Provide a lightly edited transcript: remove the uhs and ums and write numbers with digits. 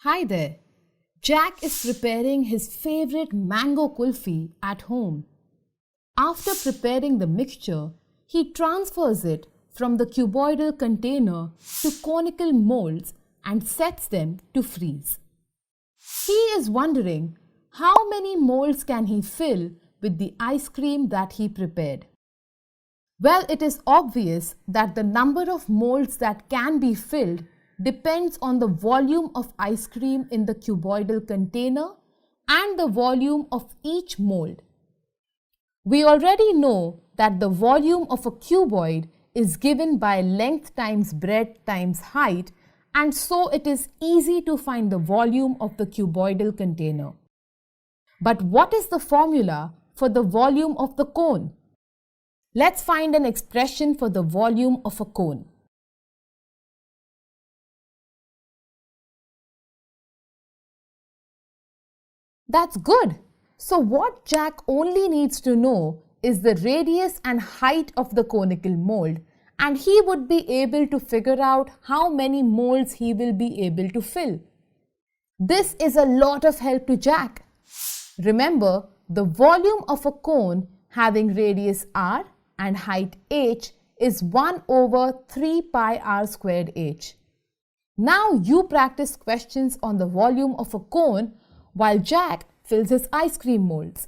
Hi there. Jack is preparing his favorite mango kulfi at home. After preparing the mixture, he transfers it from the cuboidal container to conical molds and sets them to freeze. He is wondering how many molds can he fill with the ice cream that he prepared. Well, it is obvious that the number of molds that can be filled depends on the volume of ice cream in the cuboidal container and the volume of each mold. We already know that the volume of a cuboid is given by length times breadth times height, and so it is easy to find the volume of the cuboidal container. But what is the formula for the volume of the cone? Let's find an expression for the volume of a cone. That's good. So what Jack only needs to know is the radius and height of the conical mold, and he would be able to figure out how many molds he will be able to fill. This is a lot of help to Jack. Remember, the volume of a cone having radius r and height h is 1 over 3 pi r squared h. Now you practice questions on the volume of a cone while Jack fills his ice cream molds.